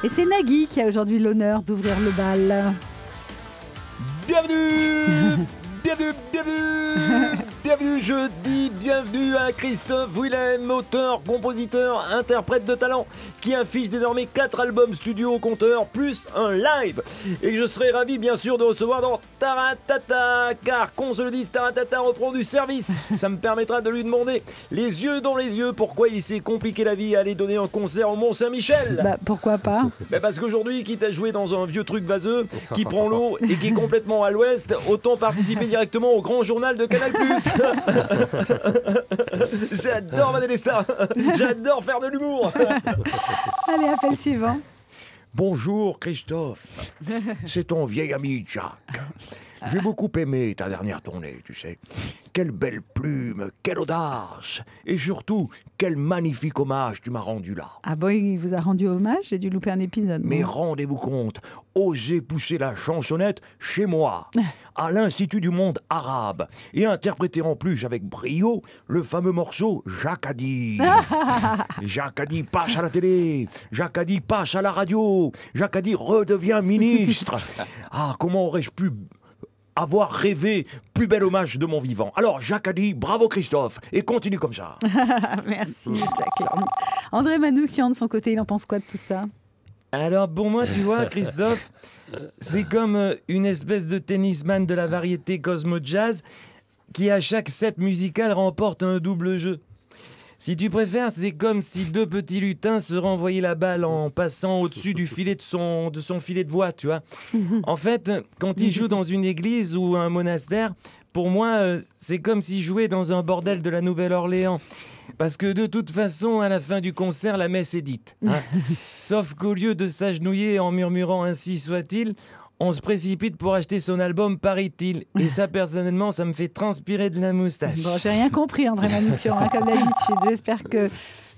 Et c'est Nagui qui a aujourd'hui l'honneur d'ouvrir le bal. Bienvenue. Bienvenue, je dis bienvenue à Christophe Willem, auteur, compositeur, interprète de talent, qui affiche désormais 4 albums studio au compteur, plus un live. Et je serai ravi bien sûr de recevoir dans Taratata, car qu'on se le dise, Taratata reprend du service. Ça me permettra de lui demander, les yeux dans les yeux, pourquoi il s'est compliqué la vie à aller donner un concert au Mont-Saint-Michel. Bah pourquoi pas. Parce qu'aujourd'hui, quitte à jouer dans un vieux truc vaseux, qui prend l'eau et qui est complètement à l'ouest, autant participer directement au grand journal de Canal+. J'adore Madame les stars. J'adore faire de l'humour. Allez, appel suivant. Bonjour Christophe. C'est ton vieil ami Jacques. J'ai beaucoup aimé ta dernière tournée, tu sais. Quelle belle plume, quelle audace. Et surtout, quel magnifique hommage tu m'as rendu là. Ah bon, il vous a rendu hommage? J'ai dû louper un épisode. Mais rendez-vous compte, osez pousser la chansonnette chez moi, à l'Institut du monde arabe, et interpréter en plus avec brio le fameux morceau Jacques Hadi. Jacques Hadi passe à la télé, Jacques Hadi passe à la radio, Jacques Hadi redevient ministre. Ah, comment aurais-je pu avoir rêvé plus bel hommage de mon vivant. Alors, Jacques Hadi, bravo Christophe, et continue comme ça. Merci, Jacques Lang. André Manoukian, de son côté, il en pense quoi de tout ça? Alors, pour moi, tu vois, Christophe, c'est comme une espèce de tennisman de la variété Cosmo Jazz qui, à chaque set musical, remporte un double jeu. Si tu préfères, c'est comme si deux petits lutins se renvoyaient la balle en passant au-dessus du filet de son filet de voix, tu vois. En fait, quand ils jouent dans une église ou un monastère, pour moi, c'est comme s'ils jouaient dans un bordel de la Nouvelle-Orléans. Parce que de toute façon, à la fin du concert, la messe est dite. Hein. Sauf qu'au lieu de s'agenouiller en murmurant « ainsi soit-il », on se précipite pour acheter son album, paraît-il. Et ça, personnellement, ça me fait transpirer de la moustache. Bon, j'ai rien compris, André Manoukian, hein, comme d'habitude. J'espère que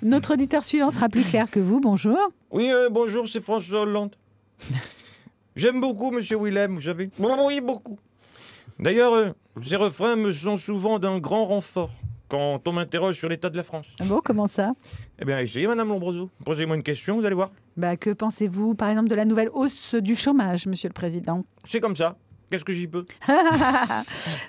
notre auditeur suivant sera plus clair que vous. Bonjour. Oui, bonjour, c'est François Hollande. J'aime beaucoup Monsieur Willem, vous savez. Oui, beaucoup. D'ailleurs, ces refrains me sont souvent d'un grand renfort quand on m'interroge sur l'état de la France. Bon, comment ça? Eh bien, essayez, Madame Lombroso. Posez-moi une question, vous allez voir. Que pensez-vous, par exemple, de la nouvelle hausse du chômage, Monsieur le Président? C'est comme ça. Qu'est-ce que j'y peux?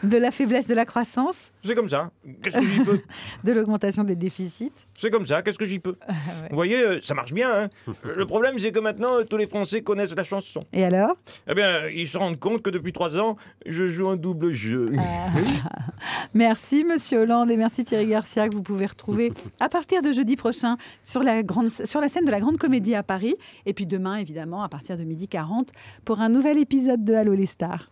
De la faiblesse de la croissance? C'est comme ça. Qu'est-ce que j'y peux? De l'augmentation des déficits? C'est comme ça. Qu'est-ce que j'y peux? Ouais. Vous voyez, ça marche bien. Hein. Le problème, c'est que maintenant, tous les Français connaissent la chanson. Et alors? Eh bien, ils se rendent compte que depuis 3 ans, je joue un double jeu. Merci, Monsieur Hollande, et merci Thierry Garcia, que vous pouvez retrouver à partir de jeudi prochain sur la scène de la Grande Comédie à Paris. Et puis demain, évidemment, à partir de 12h40, pour un nouvel épisode de Allô les stars.